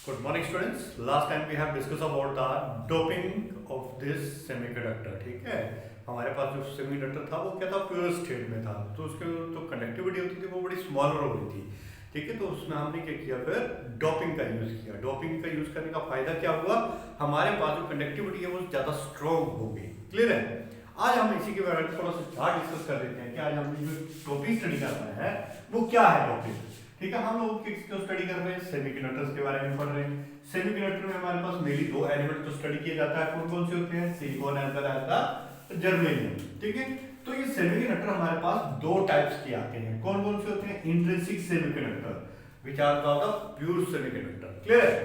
Good morning students. Last time we have discussed about the doping of this semiconductor. ठीक है, हमारे पास जो semiconductor था वो क्या था, प्योर स्टेट में था, तो उसके जो कंडक्टिविटी होती थी वो बड़ी स्मॉलर हो रही थी। ठीक है, तो उसमें हमने क्या किया, फिर डोपिंग का यूज किया। डोपिंग का यूज करने का फायदा क्या हुआ, हमारे पास जो कंडक्टिविटी है वो ज्यादा स्ट्रॉन्ग हो गई। क्लियर है। आज हम इसी के बारे में थोड़ा सा चार्ट डिस्कस कर लेते हैं कि आज हम जो डोपिंग स्टडी कर रहे हैं वो क्या है डोपिंग। ठीक है, हम लोग किसको स्टडी कर रहे हैं, सेमीकंडक्टर्स के बारे में पढ़ रहे हैं। सेमीकंडक्टर में हमारे पास मेनली दो एलिमेंट तो स्टडी किया जाता है, कौन कौन से होते हैं, silicon as well as germanium. ठीक है, तो ये सेमीकंडक्टर हमारे पास दो टाइप्स के आते हैं। कौन कौन से होते हैं, intrinsic semiconductor which are called the pure semiconductor. Clear है।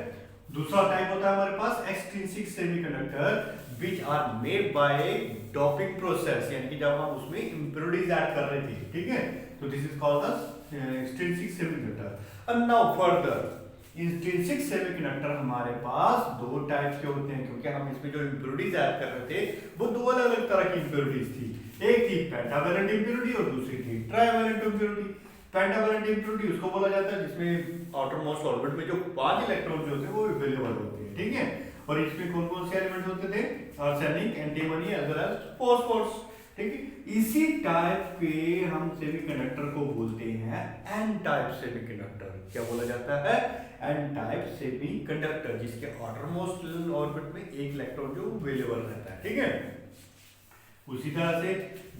दूसरा टाइप होता है हमारे पास extrinsic semiconductor which are made by doping process, यानी कि जब हम उसमें इंप्योरिटीज ऐड कर रहे थे। ठीक है, तो this is called the extrinsic semiconductor. And now further intrinsic semiconductor हमारे पास दो टाइप के होते हैं, क्योंकि हम इसमें जो इंप्योरिटीज ऐड कर रहे थे वो दो अलग अलग तरह की इंप्योरिटीज थी। एक थी पेंटावैलेंट इंप्योरिटी और दूसरी थी ट्राइवैलेंट इंप्योरिटी। पेंटावैलेंट इंप्योरिटी उसको बोला जाता है जिसमें आउटर मोस्ट ऑर्बिट में जो 5 इलेक्ट्रॉन जो होते हैं वो अवेलेबल होते हैं। ठीक है, और इसमें कौन कौन से एलिमेंट होते थे, arsenic, antimony as well as phosphorus. ठीक है, इसी टाइप के हम सेमीकंडक्टर को बोलते हैं एन टाइप सेमीकंडक्टर। क्या बोला जाता है, एन टाइप सेमीकंडक्टर, जिसके आउटर मोस्ट ऑर्बिट में एक इलेक्ट्रॉन जो अवेलेबल रहता है। ठीक है, उसी तरह से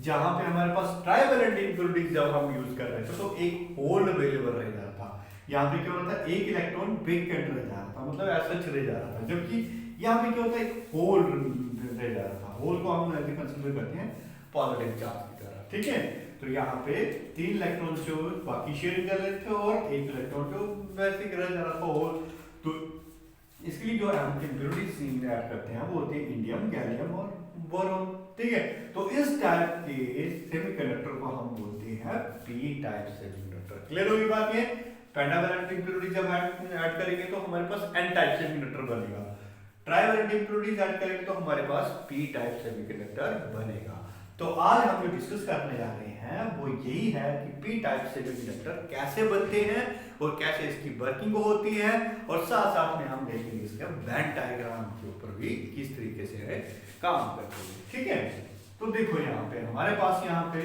जहां पे हमारे पास ट्राइवैलेंट इंप्योरिटीज जब हम यूज कर रहे थे तो एक होल अवेलेबल रह जाता था। यहाँ पे क्या होता है, एक इलेक्ट्रॉन वेकेंट रह जा रहा था, मतलब ऐसा रह जा रहा था, जबकि यहाँ पे क्या होता है, एक होल रह जा रहा था। होल को हम ऐसे कंसीडर करते हैं पॉजिटिव चार्ज की तरह। ठीक है, तो यहाँ पे 3 इलेक्ट्रॉन जो बाकी शेयरिंग कर रहे थे और एक इलेक्ट्रॉन जो वैसे रह जा रहा था होल। तो इसके लिए जो हम इंप्योरिटीज ऐड करते हैं वो होते हैं इंडियम, गैलियम और बोरॉन। ठीक है, तो इस टाइप के सेमीकंडक्टर को हम बोलते हैं पी टाइप सेमीकंडक्टर। क्लियर होगी बात ये। पेंटावैलेंट इंप्योरिटी जब ऐड करेंगे तो हमारे पास एन टाइप सेमीकंडक्टर बनेगा। ट्राइवैलेंट इंप्योरिटीज ऐड करेंगे तो हमारे पास पी टाइप सेमीकंडक्टर बनेगा। तो आज हम जो डिस्कस करने जा रहे हैं वो यही है कि पी टाइप सेमीकंडक्टर कैसे बनते हैं और कैसे इसकी वर्किंग होती है, और साथ साथ में हम देखेंगे इसका वेन डायग्राम के ऊपर भी किस तरीके से है काम करते हैं। ठीक है, तो देखो यहाँ पे हमारे पास यहाँ पे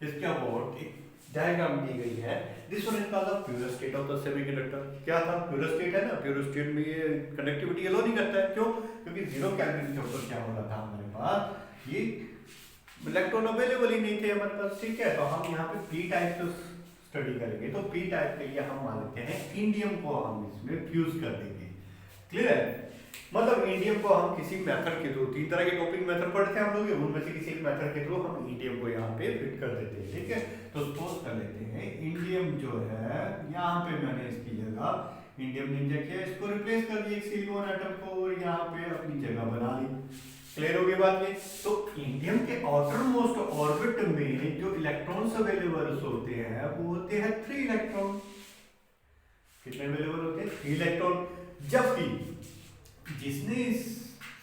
इसके अबाउट एक डायग्राम दी गई है। This one is called the pure state of the semiconductor. क्या था, प्योर स्टेट है ना, प्योर स्टेट में ये कंडक्टिविटी अलो नहीं करता है। क्यों, क्योंकि 0 केल्विन के ऊपर क्या हो रहा था, हमारे पास ये इलेक्ट्रॉन अवेलेबल ही नहीं थे हमारे पास। ठीक है, तो हम यहाँ पे पी टाइप को स्टडी करेंगे, तो पी टाइप के लिए हम मान लेते हैं इंडियम को हम इसमें फ्यूज कर देंगे। क्लियर है, मतलब इंडियम को हम किसी मेथड के थ्रू, 3 तरह के डोपिंग मेथड पढ़ते हैं हम लोग, उनमें से किसी मेथड के थ्रू हम इंडियम को यहाँ पे फिट कर देते हैं। ठीक है, तो सपोज कर लेते हैं इंडियम जो है यहाँ पे मैंने इसकी जगह इंडियम ने क्या किया, इसको रिप्लेस कर दिया एक सिलिकॉन एटम को और यहाँ पे अपनी जगह बना ली। क्लियर होगी बात ये। तो इंडियम के आउटर मोस्ट ऑर्बिट में जो इलेक्ट्रॉन्स अवेलेबल होते हैं वो होते हैं 3 इलेक्ट्रॉन। कितने अवेलेबल होते हैं, 3 इलेक्ट्रॉन। जबकि जिसने इस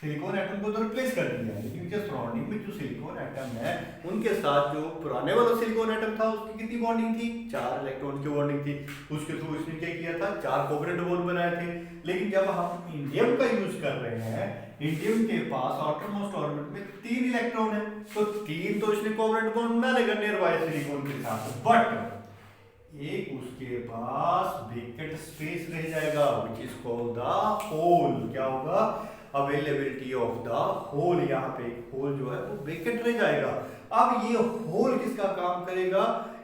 सिलिकॉन एटम को तो रिप्लेस कर दिया, लेकिन उसके सराउंडिंग में जो सिलिकॉन एटम है उनके साथ जो पुराने वाला सिलिकॉन एटम था उसकी कितनी बॉन्डिंग थी, 4 इलेक्ट्रॉन की बॉन्डिंग थी। उसके थ्रू इसने क्या किया था, 4 कोवलेंट बॉन्ड बनाए थे। लेकिन जब हम इंडियम का यूज कर रहे हैं, इंडियम के पास आउटर मोस्ट ऑर्बिट में 3 इलेक्ट्रॉन है, तो 3 तो इसने कोवलेंट बॉन्ड बना लेगा नियर बाय सिलिकॉन के साथ, बट एक उसके पास वेकेंट स्पेस रह जाएगा which is called the hole. क्या होगा, अवेलेबिलिटी ऑफ द होल। यहाँ पे एक होल जो है वो वेकेंट रह जाएगा। अब ये होल किसका काम करेगा,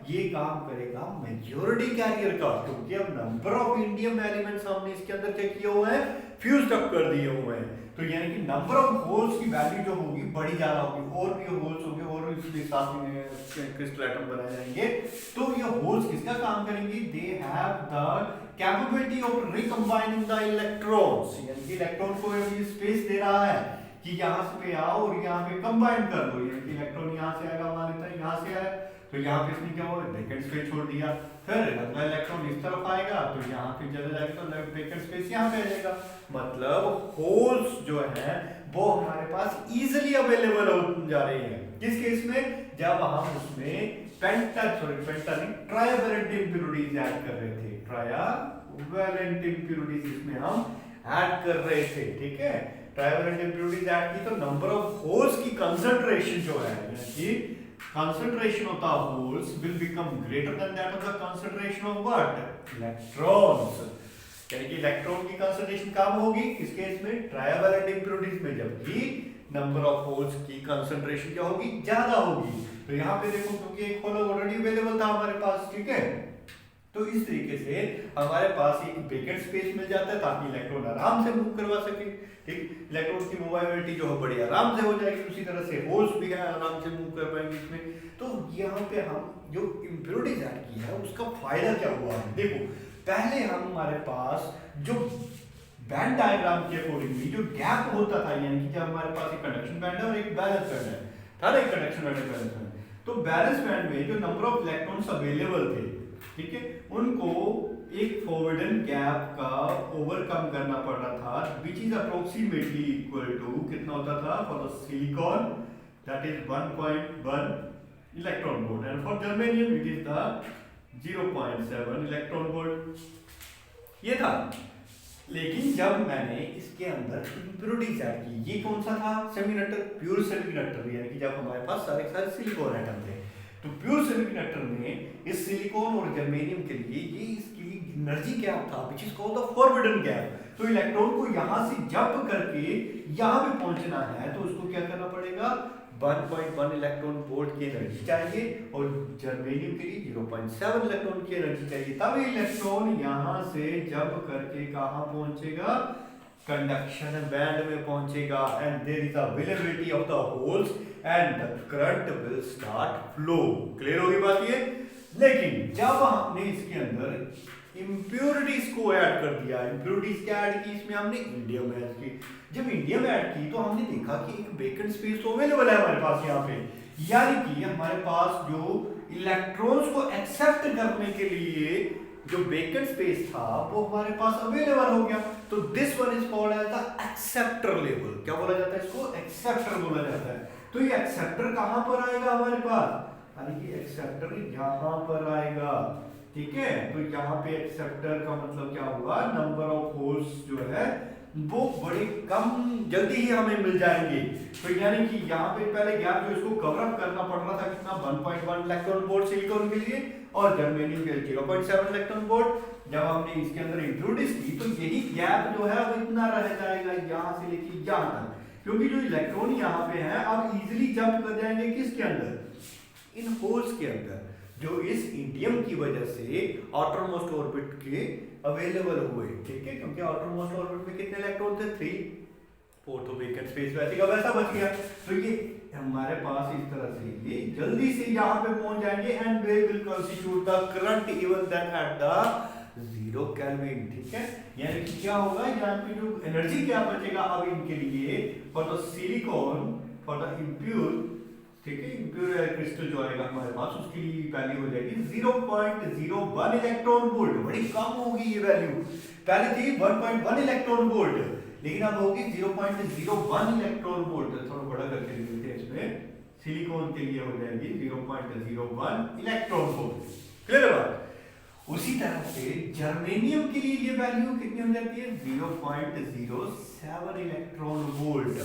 ये काम करेगा मेजॉरिटी कैरियर का, क्योंकि अब नंबर ऑफ इंडियम एलिमेंट्स हमने इसके अंदर क्या किए हुए हैं, फ्यूज्ड अप कर दिए हुए हैं। तो यानी कि नंबर ऑफ होल्स की वैल्यू जो होगी बड़ी ज्यादा होगी, और भी होल्स होंगे और इसके साथ में क्रिस्टल एटम बनाए जाएंगे। तो ये होल्स किसका काम करेंगे, they have the capability of recombining the electrons, यानी कि इलेक्ट्रॉन को ये स्पेस दे रहा है कि यहाँ पे आओ और यहाँ पे कंबाइन कर दो। यानी कि इलेक्ट्रॉन यहाँ से आएगा, मान लेता है यहाँ से आया, तो यहाँ पे इसने क्या हुआ, वेकेंट स्पेस छोड़ दिया। फिर अगला इलेक्ट्रॉन इस तरफ आएगा तो यहाँ पे चला जाएगा, तो वेकेंट स्पेस यहाँ पे आ जाएगा। मतलब होल्स जो है वो हमारे पास इजीली अवेलेबल हो जा रही है। किस केस में, जब हम उसमें पेंटा नहीं, ट्राइवेलेंट इंप्योरिटीज ऐड कर रहे थे, ट्राइवेलेंट इंप्योरिटीज इसमें हम ऐड कर रहे थे, ठीक है। ट्राइवेलेंट इंप्योरिटीज ऐड की तो नंबर ऑफ होल्स की कंसंट्रेशन जो है, यानी कि concentration of the holes will become greater than that of the concentration of what? Electrons. यानी कि इलेक्ट्रॉन की कंसंट्रेशन कम होगी इस केस में ट्राइवेलेंट इंप्योरिटीज में, जबकि नंबर ऑफ होल्स की कंसंट्रेशन क्या होगी? ज्यादा होगी। तो यहाँ पे देखो, क्योंकि एक होल ऑलरेडी अवेलेबल था हमारे पास, ठीक है, तो इस तरीके से हमारे पास एक वेकेंट स्पेस मिल जाता है ताकि इलेक्ट्रॉन आराम से मूव करवा सके, ठीक। इलेक्ट्रॉन की मोबाइलिटी जो है बड़ी आराम से हो जाएगी, उसी तरह से होल्स भी है आराम से मूव कर पाएंगे इसमें। तो यहाँ पे हम जो इंप्योरिटीज ऐड की है उसका फायदा क्या हुआ? देखो, पहले हमारे पास जो बैंड डायग्राम के अकॉर्डिंगली जो गैप होता था, यानी कि जब हमारे पास एक कंडक्शन बैंड है और एक बैलेंस बैंड है, था ना, एक कंडक्शन बैंड है बैलेंस बैंड, तो बैलेंस बैंड में जो नंबर ऑफ इलेक्ट्रॉन्स अवेलेबल थे, ठीक है, उनको एक फॉरवर्डन गैप का ओवरकम करना पड़ रहा था, which is approximately equal to कितना होता था for the silicon, that is 1.1 electron volt, and for germanium it is the 0.7 electron volt. ये था। लेकिन जब मैंने इसके अंदर इंप्योरिटीज ऐड की, ये कौन सा था? सेमीकंडक्टर, प्योर सेमीकंडक्टर, यानी कि जब हमारे पास सारे सिलिकॉन एटम थे, तो प्योर सेमीकंडक्टर में इस सिलिकॉन और जर्मेनियम के लिए ये इसकी एनर्जी गैप था, which is called the forbidden gap. तो इलेक्ट्रॉन को यहां से जंप करके यहां पे पहुंचना है, तो उसको क्या करना पड़ेगा? 1.1 इलेक्ट्रॉन वोल्ट की एनर्जी चाहिए, और जर्मेनियम के लिए 0.7 इलेक्ट्रॉन की एनर्जी चाहिए, तब इलेक्ट्रॉन यहां से जंप करके कहां पहुंचेगा? कंडक्शन बैंड में पहुंचेगा, and there is availability of the holes and the current will start flow. Clear होगी बात ये? लेकिन जब हमने इसके अंदर इंप्योरिटीज को ऐड कर दिया, इंप्योरिटीज क्या ऐड की इसमें? हमने इंडियम ऐड की। जब इंडियम ऐड की तो हमने देखा कि एक वेकेंट स्पेस तो अवेलेबल है हमारे पास यहाँ पे, यानी कि हमारे पास जो इलेक्ट्रॉन्स को एक्सेप्ट करने के लिए जो वेकेंट स्पेस था वो हमारे पास अवेलेबल हो गया। तो this one is called as the acceptor level. क्या बोला जाता है इसको? एक्सेप्टर बोला जाता है। तो ये एक्सेप्टर कहां पर आएगा हमारे पास? यानी कि एक्सेप्टर यहां पर आएगा, ठीक है। तो यहाँ पे एक्सेप्टर का मतलब क्या हुआ? नंबर ऑफ होल्स जो है वो बड़े कम जल्दी ही हमें मिल जाएंगे। तो यानी कि यहाँ पे पहले गैप जो इसको कवर अप करना पड़ रहा था कितना? 1.1 इलेक्ट्रॉन वोल्ट सिलिकॉन के लिए, और जर्मेनियम के लिए 0.7 इलेक्ट्रॉन वोल्ट। जब हमने इसके अंदर इंप्योरिटीज की तो यही गैप जो है वो इतना रह जाएगा यहाँ से लेके यहाँ तक, क्योंकि जो इलेक्ट्रॉन यहाँ पे है अब इजीली जंप कर जाएंगे किसके अंदर? इन होल्स के अंदर, जो इस इंडियम की वजह से आउटरमोस्ट ऑर्बिट के अवेलेबल हुए, ठीक है, क्योंकि आउटरमोस्ट ऑर्बिट में कितने इलेक्ट्रॉन थे? 3, 4, तो वेकेंट स्पेस वैसे का वैसा बच गया। तो ये हमारे पास इस तरह से ये जल्दी से यहाँ पे पहुंच जाएंगे, and they will constitute the current even then at the 0 kelvin, ठीक है। यानी कि क्या होगा? यहाँ पे जो एनर्जी क्या बचेगा अब इनके लिए for the silicon, for the impure, ठीक है, इम्प्योर क्रिस्टल जो आएगा हमारे पास उसकी वैल्यू हो जाएगी 0.01 इलेक्ट्रॉन वोल्ट। बड़ी कम होगी ये वैल्यू, पहले थी 1.1 इलेक्ट्रॉन वोल्ट, लेकिन अब होगी 0.01 इलेक्ट्रॉन वोल्ट। थोड़ा बड़ा करके लिख देते हैं इसमें, सिलिकॉन के लिए हो जाएगी 0.01 इलेक्ट्रॉन वोल्ट। क्लियर है बात? उसी तरह से जर्मेनियम के लिए ये वैल्यू कितनी हो जाती है? 0.07 इलेक्ट्रॉन वोल्ट।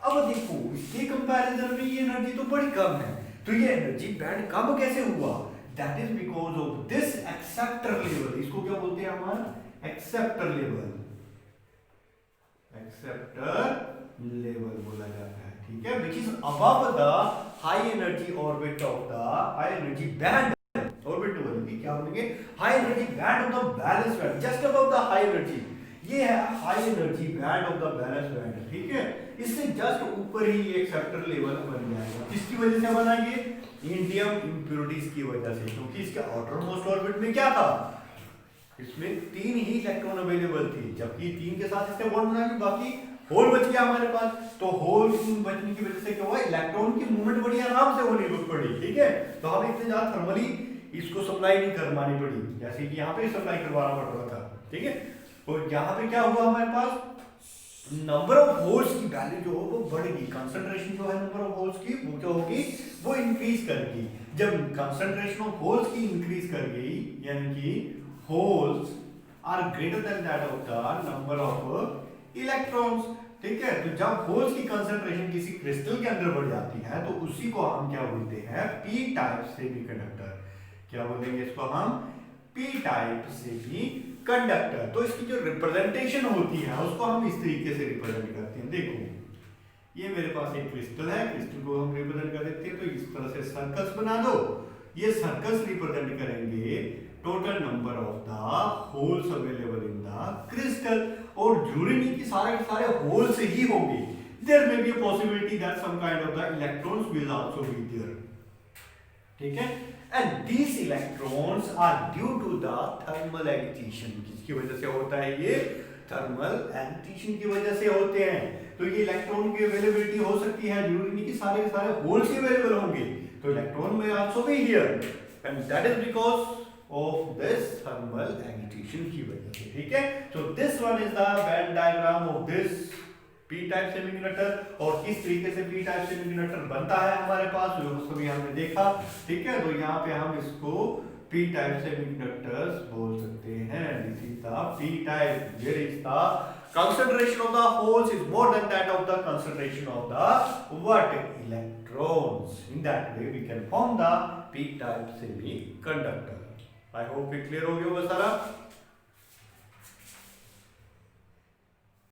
अब देखो इसके कंपैरिजन में ये एनर्जी तो बड़ी कम है, तो ये एनर्जी बैंड कम कैसे हुआ? That is because of this acceptor level. इसको क्या बोलते हैं हमारा? एक्सेप्टर लेवल, एक्सेप्टर लेवल बोला जाता है, ठीक है, which is above the high energy orbit of the high energy band orbit बोलेंगे, क्या बोलेंगे? High energy band of the balance band, just above the high energy. ये है high energy band of the balance band, ठीक है। इससे just ऊपर ही ये एक्सेप्टर लेवल बन जाएगा। किसकी वजह से बनाएंगे? इंडियम इंप्योरिटीज की वजह से, क्योंकि इसके आउटर मोस्ट ऑर्बिट में क्या था? इसमें 3 ही इलेक्ट्रॉन अवेलेबल थी, जबकि 3 के साथ इसने बॉन्ड बना के बाकी होल बच गया हमारे पास। तो होल बचने की वजह से क्या हुआ? इलेक्ट्रॉन की मूवमेंट बड़ी आराम से होने पड़ी, ठीक है। तो हमें इतने ज्यादा थर्मली इसको सप्लाई नहीं करवानी पड़ी, जैसे कि यहाँ पे सप्लाई करवाना पड़ रहा था, ठीक है। और यहाँ पे क्या हुआ हमारे पास? नंबर ऑफ होल्स की वैल्यू जो हो वो बढ़ेगी, कंसंट्रेशन जो है नंबर ऑफ होल्स की वो जो होगी वो इंक्रीज करेगी, जब कंसंट्रेशन ऑफ होल्स की इंक्रीज कर गई, यानी कि holes are greater than that of the number of electrons, ठीक है। तो जब होल्स की कंसंट्रेशन किसी क्रिस्टल के अंदर बढ़ जाती है तो उसी को हम क्या बोलते हैं, पी टाइप सेमीकंडक्टर। क्या बोलेंगे इसको हम, पी टाइप सेमीकंडक्टर। तो इसकी जो रिप्रेजेंटेशन होती है उसको हम इस तरीके से रिप्रेजेंट करते हैं। देखो ये मेरे पास एक क्रिस्टल है, क्रिस्टल को हम रिप्रेजेंट कर देते हैं, तो इस तरह से सर्कल्स बना दो। ये सर्कल्स रिप्रेजेंट करेंगे total number of the holes available in the crystal, और जरूरी नहीं कि सारे के सारे होल्स ही होंगे, there may be a possibility that some kind of the electrons will also be there, ठीक है। And these electrons are due to the thermal agitation. किसकी वजह से होता है ये, थर्मल एजिटेशन की वजह से होते हैं। तो ये इलेक्ट्रॉन की अवेलेबिलिटी हो सकती है, जरूरी नहीं कि सारे के सारे होल्स ही अवेलेबल होंगे, तो इलेक्ट्रॉन में also be here, and that is because of this thermal agitation की वजह से, ठीक है। So this one is the Venn diagram of this p type semiconductor, और किस तरीके से p type semiconductor बनता है हमारे पास, जो उसको भी हमने देखा, ठीक है। तो यहाँ पे हम इसको p type semiconductors बोल सकते हैं। This is the p type, where is the concentration of the holes is more than that of the concentration of the what, electrons. In that way we can form the p type semiconductor. I hope ये clear हो गया होगा सारा।